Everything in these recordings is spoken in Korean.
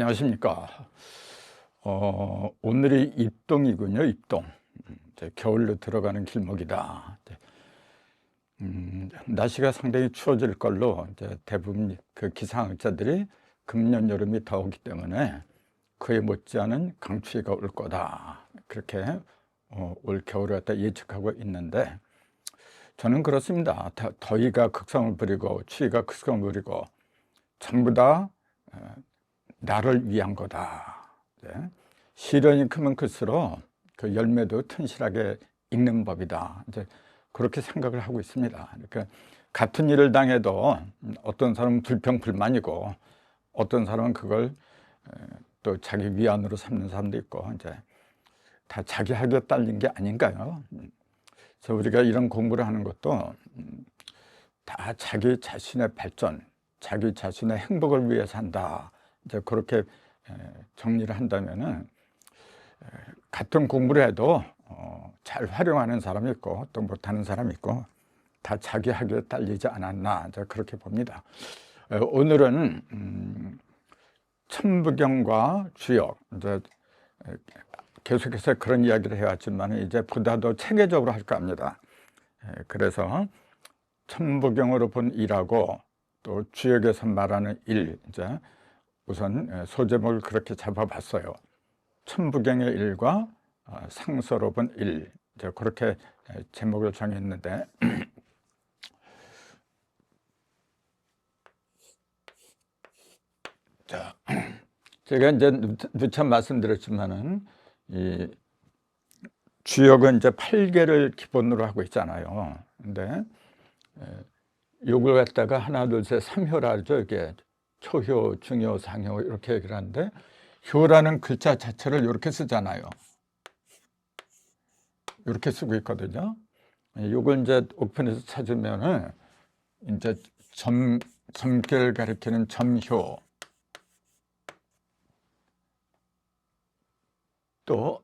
안녕하십니까. 오늘이 입동이군요. 입동. 이제 겨울로 들어가는 길목이다. 날씨가 상당히 추워질 걸로 이제 대부분 그 기상학자들이 금년 여름이 더우기 때문에 그에 못지않은 강추위가 올 거다. 그렇게 올 겨울을 갖다 예측하고 있는데, 저는 그렇습니다. 더위가 극성을 부리고 추위가 극성을 부리고 전부 다 나를 위한 거다. 네. 시련이 크면 클수록 그 열매도 튼실하게 익는 법이다. 이제 그렇게 생각을 하고 있습니다. 그러니까 같은 일을 당해도 어떤 사람은 불평불만이고 어떤 사람은 그걸 또 자기 위안으로 삼는 사람도 있고, 이제 다 자기 학에 딸린 게 아닌가요? 그래서 우리가 이런 공부를 하는 것도 다 자기 자신의 발전, 자기 자신의 행복을 위해서 한다. 이제 그렇게 정리를 한다면은 같은 공부를 해도 잘 활용하는 사람이 있고 또 못하는 사람이 있고 다 자기 학에 딸리지 않았나, 이제 그렇게 봅니다. 오늘은 천부경과 주역, 이제 계속해서 그런 이야기를 해왔지만 이제 보다 더 체계적으로 할까 합니다. 그래서 천부경으로 본 일하고 또 주역에서 말하는 일, 이제 우선 소제목을 그렇게 잡아봤어요. 천부경의 일과 상서로 본 일, 이제 그렇게 제목을 정했는데, 자, 제가 이제 누차 말씀드렸지만은 이 주역은 이제 8개를 기본으로 하고 있잖아요. 근데 요걸 갖다가 하나, 둘, 셋, 3효라 하죠. 이게 초효, 중효, 상효 이렇게 얘기를 하는데, 효라는 글자 자체를 이렇게 쓰잖아요. 이렇게 쓰고 있거든요. 요걸 이제 옥편에서 찾으면은 이제 점괘를 가리키는 점효, 또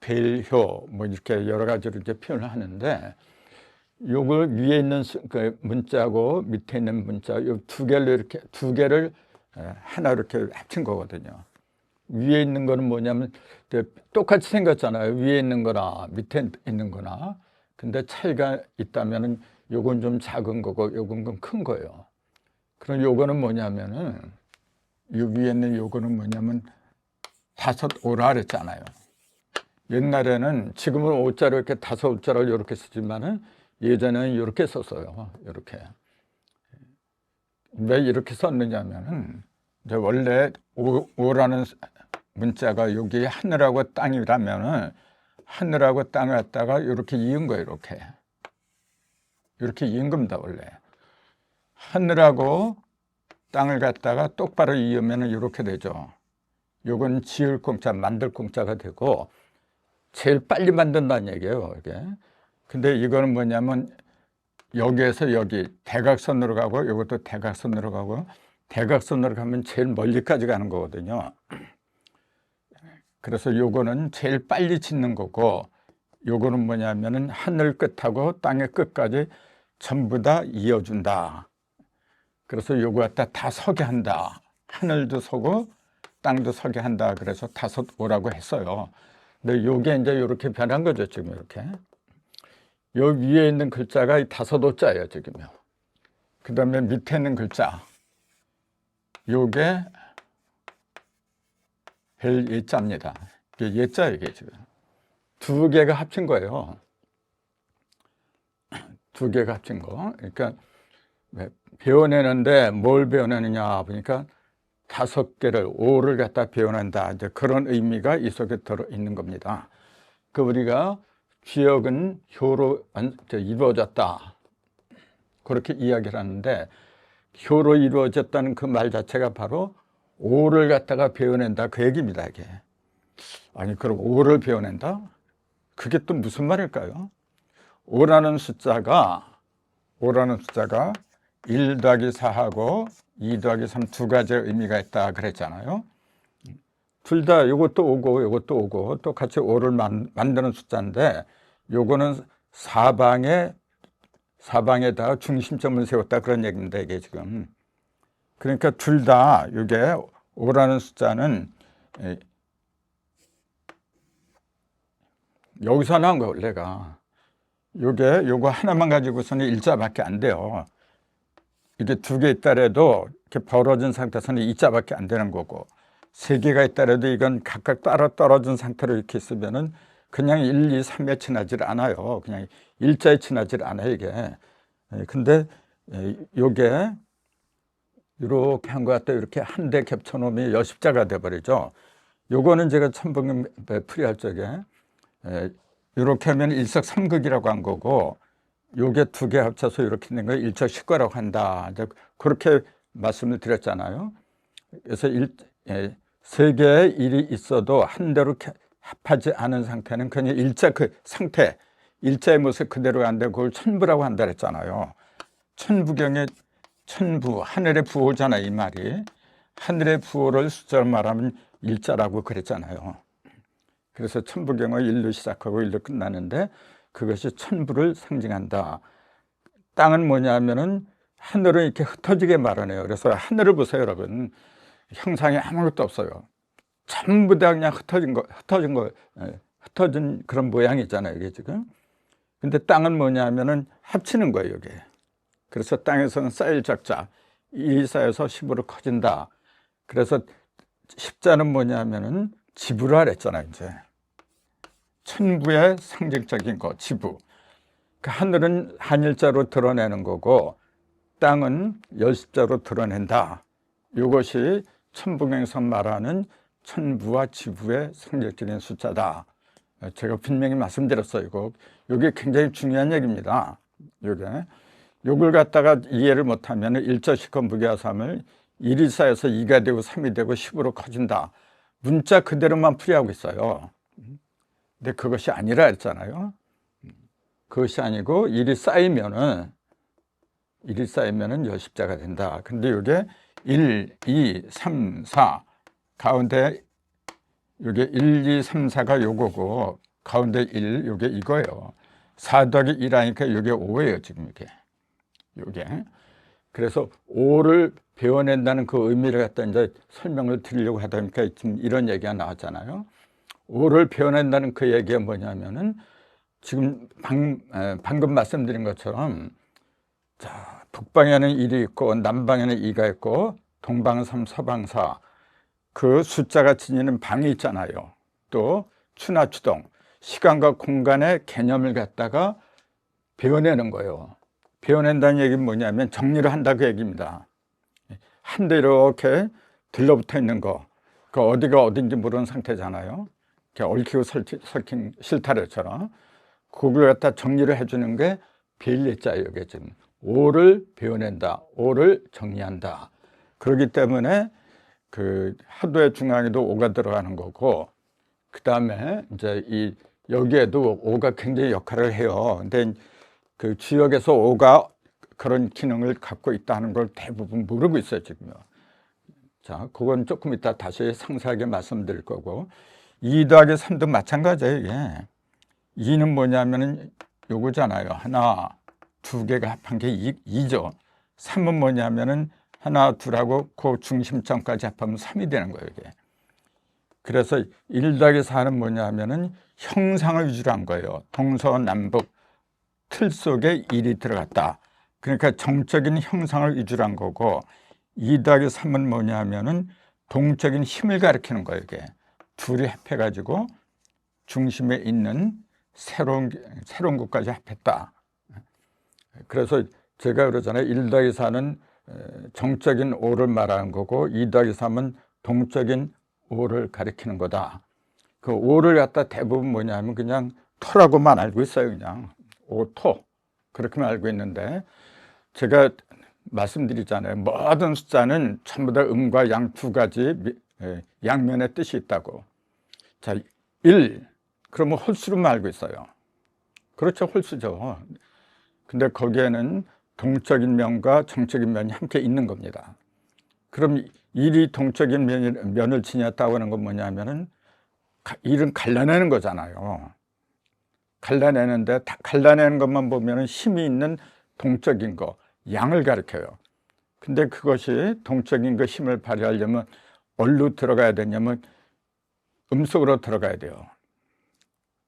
벨효, 뭐 이렇게 여러 가지로 이제 표현을 하는데, 요걸 위에 있는 그 문자하고 밑에 있는 문자, 요 두 개를 하나 이렇게 합친 거거든요. 위에 있는 거는 뭐냐면 똑같이 생겼잖아요. 위에 있는 거나 밑에 있는 거나. 근데 차이가 있다면은 요건 좀 작은 거고 요건 좀 큰 거예요. 그럼 요거는 뭐냐면은, 요 위에 있는 요거는 뭐냐면 다섯 오라 그랬잖아요. 옛날에는, 지금은 오자로 이렇게 다섯 오자를 이렇게 쓰지만은 예전에는 이렇게 썼어요. 이렇게. 왜 이렇게 썼느냐면은, 이제 원래 오라는 문자가 여기 하늘하고 땅이라면은 하늘하고 땅을 갖다가 이렇게 이은 거예요. 이렇게 이은 겁니다. 원래 하늘하고 땅을 갖다가 똑바로 이으면은 이렇게 되죠. 요건 지을 공자, 만들 공자가 되고 제일 빨리 만든다는 얘기예요, 이게. 근데 이거는 뭐냐면 여기에서 여기 대각선으로 가고, 이것도 대각선으로 가고, 대각선으로 가면 제일 멀리까지 가는 거거든요. 그래서 요거는 제일 빨리 짓는 거고, 요거는 뭐냐면은 하늘 끝하고 땅의 끝까지 전부 다 이어준다. 그래서 요거 갖다 다 서게 한다. 하늘도 서고 땅도 서게 한다. 그래서 다섯 오라고 했어요. 근데 요게 이제 이렇게 변한 거죠, 지금 이렇게. 요 위에 있는 글자가 다섯 오자예요, 지금요. 그 다음에 밑에 있는 글자, 요게 벨 예자입니다. 이게 예자, 이게 지금 두 개가 합친 거예요. 두 개가 합친 거. 그러니까 배워내는데 뭘 배워내느냐 보니까 다섯 개를, 오를 갖다 배워낸다. 이제 그런 의미가 이 속에 들어 있는 겁니다. 그 우리가 주역은 효로 이루어졌다, 그렇게 이야기를 하는데, 효로 이루어졌다는 그 말 자체가 바로 오를 갖다가 배워낸다, 그 얘기입니다, 이게. 아니, 그럼 오를 배워낸다? 그게 또 무슨 말일까요? 오라는 숫자가 1 더하기 4하고 2 더하기 3 두 가지의 의미가 있다 그랬잖아요. 둘 다 이것도 오고 이것도 오고 똑같이 오를 만드는 숫자인데, 요거는 사방에다가 중심점을 세웠다, 그런 얘기입니다, 이게 지금. 그러니까 둘 다 이게 5라는 숫자는 여기서 나온 거 원래가 요거 하나만 가지고서는 일자밖에 안 돼요. 이게 2개 있다래도 이렇게 벌어진 상태에서는 2자밖에 안 되는 거고 3개가 있다래도 이건 각각 따로 떨어진 상태로 이렇게 있으면은 그냥 1, 2, 3에 지나질 않아요. 그냥 일자에 지나질 않아요, 이게. 근데 요게 이렇게 한 것 같다 이렇게 한 대 겹쳐 놓으면 여십자가 돼 버리죠. 요거는 제가 천번경 풀이할 적에 이렇게 하면 일석삼극이라고 한 거고 요게 2개 합쳐서 이렇게 된 걸 일적십과라고 한다. 이제 그렇게 말씀을 드렸잖아요. 그래서 3개의 일이 있어도 한 대로 합하지 않은 상태는 그냥 일자 그 상태, 일자의 모습 그대로 한데 그걸 천부라고 한다 그랬잖아요. 천부경에 천부, 하늘의 부호잖아요, 이 말이. 하늘의 부호를 숫자로 말하면 일자라고 그랬잖아요. 그래서 천부경은 1로 시작하고 1로 끝나는데 그것이 천부를 상징한다. 땅은 뭐냐면은 하늘은 이렇게 흩어지게 마련해요. 그래서 하늘을 보세요, 여러분. 형상이 아무것도 없어요. 전부 다 그냥 흩어진 그런 모양이잖아요, 이게 지금. 근데 땅은 뭐냐면은 합치는 거예요, 이게. 그래서 땅에서는 쌓일 적자, 1이 쌓여서 10으로 커진다. 그래서 십자는 뭐냐면은 지부라 그랬잖아요, 이제. 천부의 상징적인 거, 지부. 그 하늘은 한일자로 드러내는 거고 땅은 열십자로 드러낸다. 이것이 천부경에서 말하는 천부와 지부의 상징적인 숫자다. 제가 분명히 말씀드렸어요. 이게 굉장히 중요한 얘기입니다. 요걸 갖다가 이해를 못하면 일자식과 무게하삼을 1이 쌓여서 2가 되고 3이 되고 10으로 커진다. 문자 그대로만 풀이하고 있어요. 근데 그것이 아니라 했잖아요. 그것이 아니고 1이 쌓이면은 열십자가 된다. 근데 이게 1, 2, 3, 4 가운데 이게 1, 2, 3, 4가 요거고 가운데 1 요게 이거예요. 4 더하기 1 하니까 이게 5예요, 지금 요게. 그래서 5를 배워낸다는 그 의미를 갖다 이제 설명을 드리려고 하다 보니까 지금 이런 얘기가 나왔잖아요. 5를 배워낸다는 그 얘기가 뭐냐면은 지금 방금 말씀드린 것처럼 자, 북방에는 1이 있고 남방에는 2가 있고 동방 3, 서방 4 그 숫자가 지니는 방이 있잖아요. 또 추나 추동 시간과 공간의 개념을 갖다가 배워내는 거예요. 배워낸다는 얘기는 뭐냐면 정리를 한다 그 얘기입니다. 한 대 이렇게 들러붙어 있는 거, 그 어디가 어딘지 모르는 상태잖아요. 이렇게 얽히고 설킨 실타래처럼 그걸 갖다 정리를 해주는 게 비일리자예요. 이게 지금 5를 배워낸다, 5를 정리한다. 그렇기 때문에 그 하도의 중앙에도 5가 들어가는 거고, 그 다음에 이제 여기에도 5가 굉장히 역할을 해요. 근데 그 주역에서 5가 그런 기능을 갖고 있다는 걸 대부분 모르고 있어요, 지금요. 자, 그건 조금 이따 다시 상세하게 말씀드릴 거고, 2 더하기 3도 마찬가지예요, 이게. 2는 뭐냐면은 요거잖아요. 하나, 2개가 합한 게 2죠. 3은 뭐냐면은 하나, 둘하고 그 중심점까지 합하면 3이 되는 거예요, 이게. 그래서 1 더하기 4는 뭐냐면은 형상을 위주로 한 거예요. 동서남북 틀 속에 1이 들어갔다. 그러니까 정적인 형상을 위주로 한 거고, 2 더하기 3은 뭐냐면은 동적인 힘을 가리키는 거예요, 이게. 둘이 합해가지고 중심에 있는 새로운 것까지 합했다. 그래서 제가 그러잖아요. 1 더하기 4는 정적인 5를 말하는 거고 2 더하기 3은 동적인 5를 가리키는 거다. 그 5를 갖다 대부분 뭐냐면 그냥 토라고만 알고 있어요. 그냥 5토 그렇게만 알고 있는데 제가 말씀드리잖아요. 모든 숫자는 전부 다 음과 양 두 가지 양면의 뜻이 있다고. 자, 1 그러면 홀수로만 알고 있어요. 그렇죠, 홀수죠. 근데 거기에는 동적인 면과 정적인 면이 함께 있는 겁니다. 그럼 1이 동적인 면을 지녔다고 하는 건 뭐냐면은 1은 갈라내는 거잖아요. 갈라내는데 갈라내는 것만 보면은 힘이 있는 동적인 거, 양을 가리켜요. 근데 그것이 동적인 그 힘을 발휘하려면 어디로 들어가야 되냐면 음속으로 들어가야 돼요.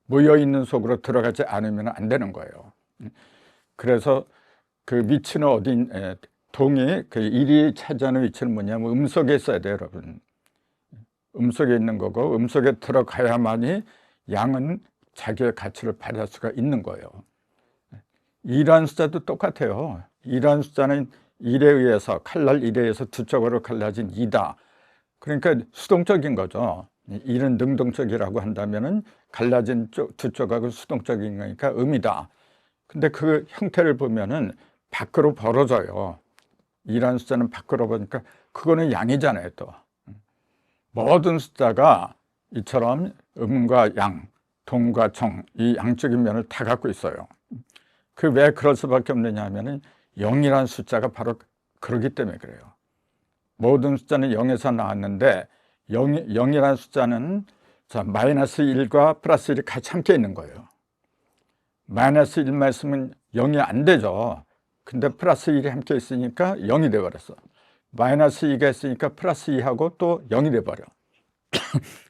모여있는 속으로 들어가지 않으면 안 되는 거예요. 그래서 그 위치는 어디, 동이 그 일이 차지하는 위치는 뭐냐면 음속에 있어야 돼요, 여러분. 음속에 있는 거고, 음속에 들어가야만이 양은 자기의 가치를 발휘할 수가 있는 거예요. 2라는 숫자도 똑같아요. 2라는 숫자는 1에 의해서, 칼날 1에 의해서 두 쪽으로 갈라진 2다. 그러니까 수동적인 거죠. 1은 능동적이라고 한다면은 갈라진 두 쪽하고 수동적인 거니까 음이다. 근데 그 형태를 보면은 밖으로 벌어져요. 2라는 숫자는 밖으로 보니까 그거는 양이잖아요, 또. 모든 숫자가 이처럼 음과 양, 동과 정, 이 양적인 면을 다 갖고 있어요. 그 왜 그럴 수밖에 없느냐 하면은 0이라는 숫자가 바로 그러기 때문에 그래요. 모든 숫자는 0에서 나왔는데 0이라는 숫자는 자, 마이너스 1과 플러스 1이 같이 함께 있는 거예요. 마이너스 1만 있으면 0이 안 되죠. 근데 플러스 1이 함께 있으니까 0이 돼버렸어. 마이너스 2가 있으니까 플러스 2하고 또 0이 돼버려.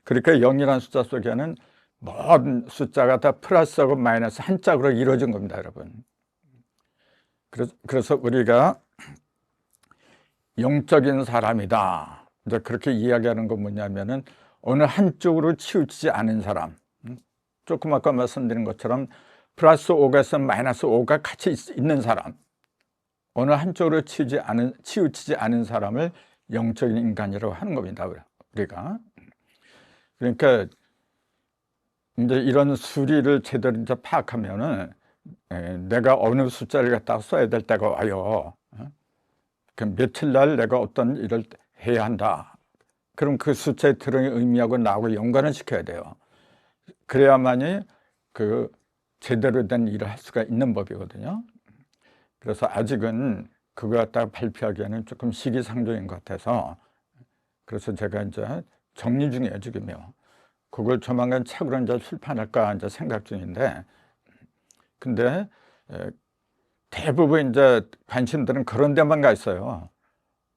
그러니까 0이라는 숫자 속에는 모든 숫자가 다 플러스하고 마이너스 한 짝으로 이루어진 겁니다, 여러분. 그래서 우리가 영적인 사람이다. 이제 그렇게 이야기하는 건 뭐냐면은 어느 한쪽으로 치우치지 않은 사람. 조금 아까 말씀드린 것처럼 플러스 5가 있으면 마이너스 5가 같이 있는 사람. 어느 한쪽으로 치우치지 않은 사람을 영적인 인간이라고 하는 겁니다, 우리가. 그러니까 이제 이런 수리를 제대로 이제 파악하면은 내가 어느 숫자를 갖다가 써야 될 때가 와요. 그 며칠 날 내가 어떤 일을 해야 한다. 그럼 그 숫자에 들어있는 의미하고 나하고 연관을 시켜야 돼요. 그래야만이 그 제대로 된 일을 할 수가 있는 법이거든요. 그래서 아직은 그거 갖다가 발표하기에는 조금 시기상조인 것 같아서 그래서 제가 이제 정리 중이에요, 지금요. 그걸 조만간 책으로 이제 출판할까 이제 생각 중인데, 근데 대부분 이제 관심들은 그런 데만 가 있어요.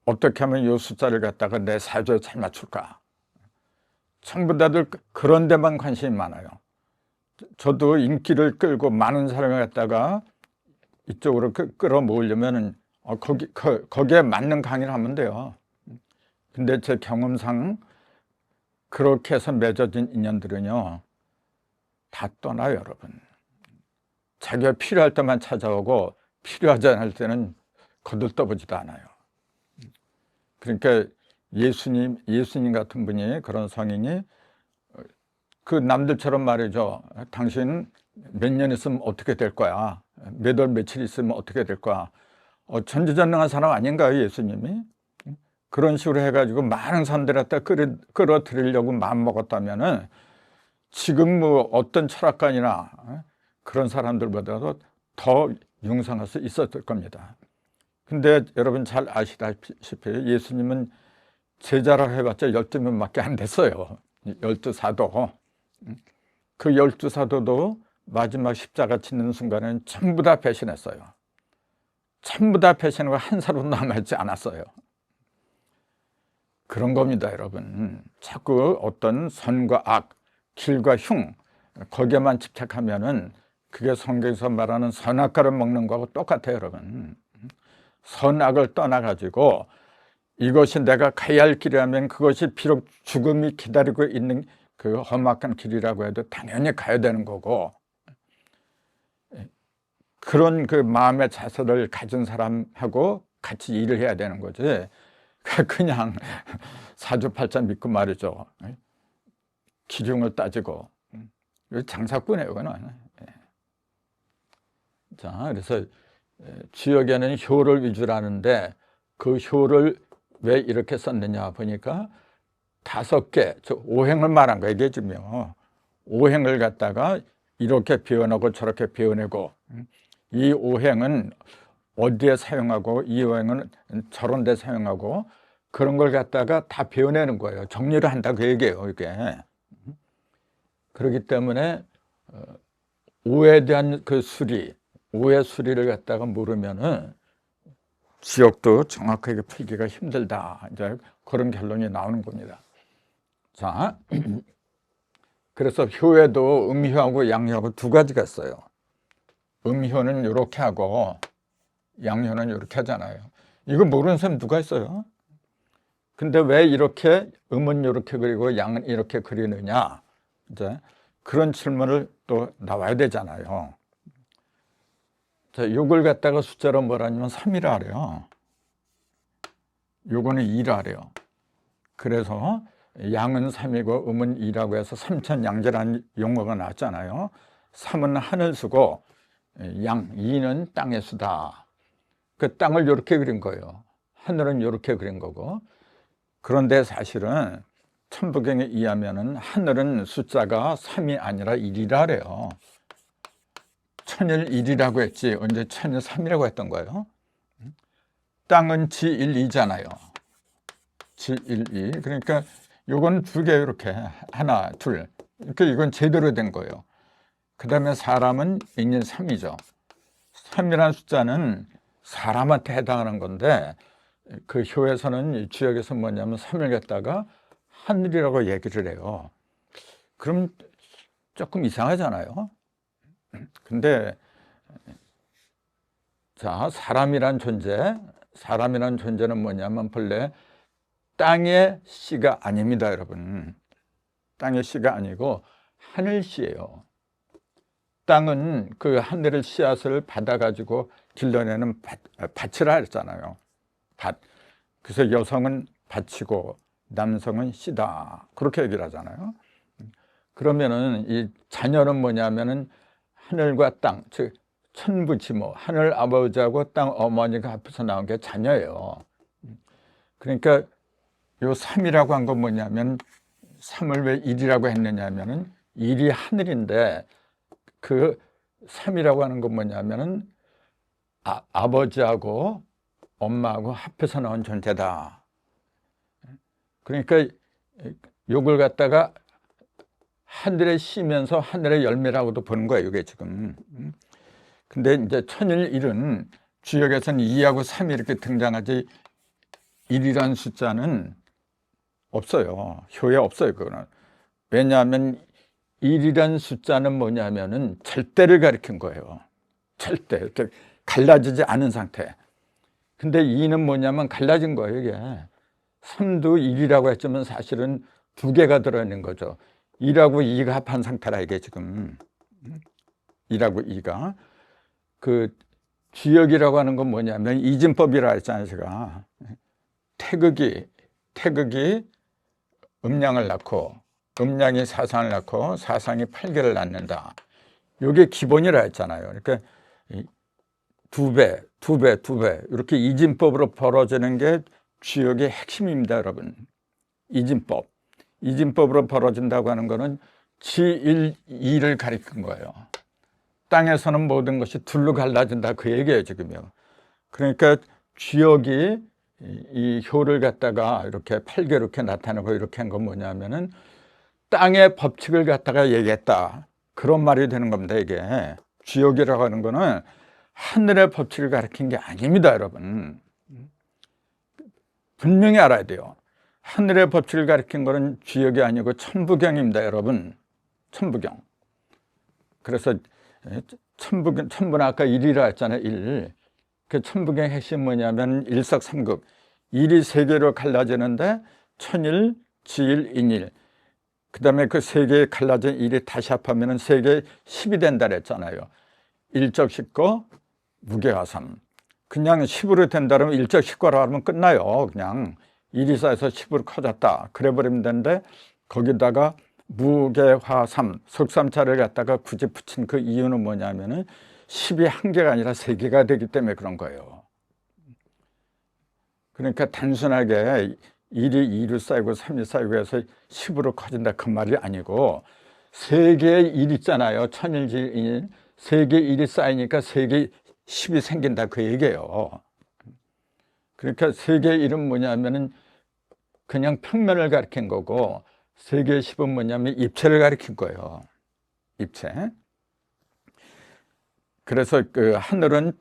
어떻게 하면 이 숫자를 갖다가 내 사주에 잘 맞출까? 전부 다들 그런 데만 관심이 많아요. 저도 인기를 끌고 많은 사람을 갖다가 이쪽으로 끌어모으려면 거기에 맞는 강의를 하면 돼요. 근데 제 경험상 그렇게 해서 맺어진 인연들은요 다 떠나요, 여러분. 자기가 필요할 때만 찾아오고 필요하지 않을 때는 거들떠보지도 않아요. 그러니까 예수님 같은 분이, 그런 성인이 그 남들처럼 말이죠. 당신 몇 년 있으면 어떻게 될 거야? 몇 월 며칠 있으면 어떻게 될 거야? 전지전능한 사람 아닌가요, 예수님이? 그런 식으로 해가지고 많은 사람들한테 끌어들이려고 마음먹었다면은 지금 뭐 어떤 철학가이나 그런 사람들보다도 더 융성할 수 있었을 겁니다. 근데 여러분 잘 아시다시피 예수님은 제자라고 해봤자 12명밖에 안 됐어요. 12사도. 그 12사도도 마지막 십자가 짓는 순간에는 전부 다 배신했어요. 전부 다 배신하고 한 사람도 남아있지 않았어요. 그런 겁니다, 여러분. 자꾸 어떤 선과 악, 길과 흉, 거기에만 집착하면은 그게 성경에서 말하는 선악과를 먹는 거하고 똑같아요, 여러분. 선악을 떠나가지고 이것이 내가 가야 할 길이라면 그것이 비록 죽음이 기다리고 있는 그 험악한 길이라고 해도 당연히 가야 되는 거고, 그런 그 마음의 자세를 가진 사람하고 같이 일을 해야 되는 거지. 그냥 사주팔자 믿고 말이죠. 기중을 따지고. 장사꾼이에요, 그거는. 자, 그래서 주역에는 효를 위주라는데 그 효를 왜 이렇게 썼느냐 보니까 5개, 오행을 말한 거예요, 이게 지금. 오행을 갖다가 이렇게 표현하고 저렇게 표현하고, 이 오행은 어디에 사용하고 이 오행은 저런 데 사용하고, 그런 걸 갖다가 다 배워내는 거예요. 정리를 한다 그 얘기예요, 이게. 그렇기 때문에 오에 대한 그 수리, 오의 수리를 갖다가 모르면은 지역도 정확하게 풀기가 힘들다. 이제 그런 결론이 나오는 겁니다. 자, 그래서 효에도 음효하고 양효하고 두 가지가 있어요. 음효는 이렇게 하고 양효는 이렇게 하잖아요. 이거 모르는 사람 누가 있어요? 근데 왜 이렇게 음은 이렇게 그리고 양은 이렇게 그리느냐? 이제 그런 질문을 또 나와야 되잖아요. 자, 요걸 갖다가 숫자로 뭐라냐면 3이라 그래요. 요거는 2라 그래요. 그래서 양은 3이고 음은 2라고 해서 삼천양제라는 용어가 나왔잖아요. 3은 하늘 수고 2는 땅의 수다. 그 땅을 이렇게 그린 거예요. 하늘은 이렇게 그린 거고. 그런데 사실은 천부경에 의하면은 하늘은 숫자가 3이 아니라 1이라 그래요. 천일 1이라고 했지 언제 천일 3이라고 했던 거예요. 땅은 지1, 2잖아요. 지1, 2. 그러니까 요건 두 개 이렇게 하나, 둘. 이렇게 이건 제대로 된 거예요. 그 다음에 사람은 인일 3이죠. 3이라는 숫자는 사람한테 해당하는 건데 그 효에서는 주역에서 뭐냐면 3을 갖다가 하늘이라고 얘기를 해요. 그럼 조금 이상하잖아요. 근데 자, 사람이란 존재는 뭐냐면 본래 땅의 씨가 아닙니다, 여러분. 땅의 씨가 아니고 하늘씨예요. 땅은 그 하늘의 씨앗을 받아가지고 길러내는 밭이라 했잖아요. 밭. 그래서 여성은 밭이고 남성은 씨다. 그렇게 얘기를 하잖아요. 그러면은 이 자녀는 뭐냐면은 하늘과 땅, 즉 천부지모, 하늘 아버지하고 땅 어머니가 합해서 나온 게 자녀예요. 그러니까 요 3이라고 한 건 뭐냐면 3을 왜 1이라고 했느냐 하면은 1이 하늘인데 그 3이라고 하는 건 뭐냐면은 아버지하고 엄마하고 합해서 나온 존재다. 그러니까 요걸 갖다가 하늘에 쉬면서 하늘의 열매라고도 보는 거예요, 이게 지금. 근데 이제 천일 1은 주역에서는 2하고 3이 이렇게 등장하지 1이라는 숫자는 없어요. 효에 없어요, 그거는. 왜냐하면 1이라는 숫자는 뭐냐면은 절대를 가리킨 거예요. 절대. 이렇게 갈라지지 않은 상태. 근데 2는 뭐냐면 갈라진 거예요, 이게. 3도 1이라고 했지만 사실은 두 개가 들어있는 거죠. 1하고 2가 합한 상태라, 이게 지금. 1하고 2가. 그 주역이라고 하는 건 뭐냐면 이진법이라 했잖아요, 제가. 태극이 음양을 낳고 음양이 사상을 낳고 사상이 팔계를 낳는다. 이게 기본이라 했잖아요. 그러니까 두 배 이렇게 이진법으로 벌어지는 게 주역의 핵심입니다, 여러분. 이진법으로 벌어진다고 하는 거는 지1, 2를 가리킨 거예요. 땅에서는 모든 것이 둘로 갈라진다, 그 얘기예요, 지금요. 그러니까 주역이 이 효를 갖다가 이렇게 팔개 이렇게 나타내고 이렇게 한 건 뭐냐면은 땅의 법칙을 갖다가 얘기했다, 그런 말이 되는 겁니다. 이게 주역이라고 하는 거는 하늘의 법칙을 가리킨 게 아닙니다, 여러분. 분명히 알아야 돼요. 하늘의 법칙을 가리킨 거는 주역이 아니고 천부경입니다, 여러분. 천부경. 그래서 천부는 아까 1이라 했잖아요. 1. 그 천부경의 핵심이 뭐냐면 일석삼극. 1이 세 개로 갈라지는데 천일, 지일, 인일. 그 다음에 그 세 개에 갈라진 1이 다시 합하면 세 개 10이 된다 그랬잖아요. 일적 10거, 무게화삼. 그냥 10으로 된다면 일적 10거라 하면 끝나요. 그냥 1이 쌓여서 10으로 커졌다, 그래 버리면 되는데 거기다가 무게화삼, 속삼자를 갖다가 굳이 붙인 그 이유는 뭐냐면은 10이 한 개가 아니라 세 개가 되기 때문에 그런 거예요. 그러니까 단순하게 1이 2로 쌓이고 3이 쌓이고 해서 10으로 커진다, 그 말이 아니고 세 개의 1 있잖아요. 천일지일. 세 개의 1이 쌓이니까 세 개의 10이 생긴다, 그 얘기예요. 그러니까 세 개의 1은 뭐냐면은 그냥 평면을 가리킨 거고 세 개의 10은 뭐냐면 입체를 가리킨 거예요. 입체. 그래서 그 하늘은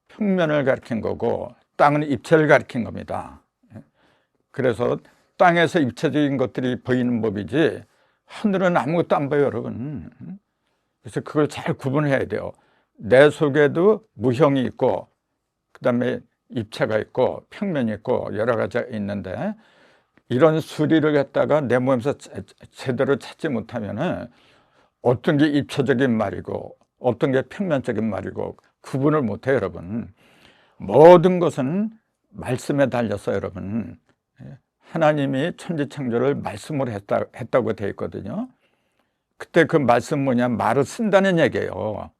평면을 가리킨 거고 땅은 입체를 가리킨 겁니다. 그래서 땅에서 입체적인 것들이 보이는 법이지 하늘은 아무것도 안 봐요, 여러분. 그래서 그걸 잘 구분해야 돼요. 내 속에도 무형이 있고 그다음에 입체가 있고 평면이 있고 여러 가지가 있는데, 이런 수리를 갖다가 내 몸에서 제대로 찾지 못하면은 어떤 게 입체적인 말이고 어떤 게 평면적인 말이고 구분을 못해요, 여러분. 모든 것은 말씀에 달렸어요, 여러분. 하나님이 천지창조를 말씀으로 했다고 되어 있거든요. 그때 그 말씀 뭐냐, 말을 쓴다는 얘기예요.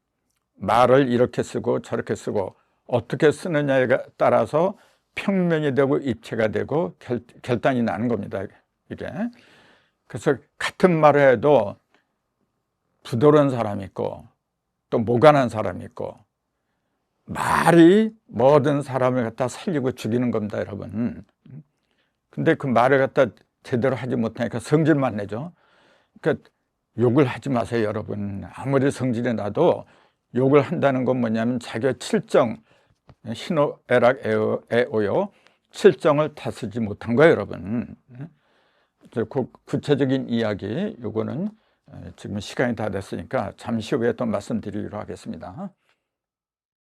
말을 이렇게 쓰고 저렇게 쓰고 어떻게 쓰느냐에 따라서 평면이 되고 입체가 되고 결단이 나는 겁니다, 이게. 그래서 같은 말을 해도 부드러운 사람이 있고 또 모관한 사람이 있고, 말이 모든 사람을 갖다 살리고 죽이는 겁니다, 여러분. 근데 그 말을 갖다 제대로 하지 못하니까 성질만 내죠. 그러니까 욕을 하지 마세요, 여러분. 아무리 성질이 나도 욕을 한다는 건 뭐냐면 자기가 칠정, 희노애락 애오요, 칠정을 다스리지 못한 거예요, 여러분. 구체적인 이야기, 요거는 지금 시간이 다 됐으니까 잠시 후에 또 말씀드리기로 하겠습니다.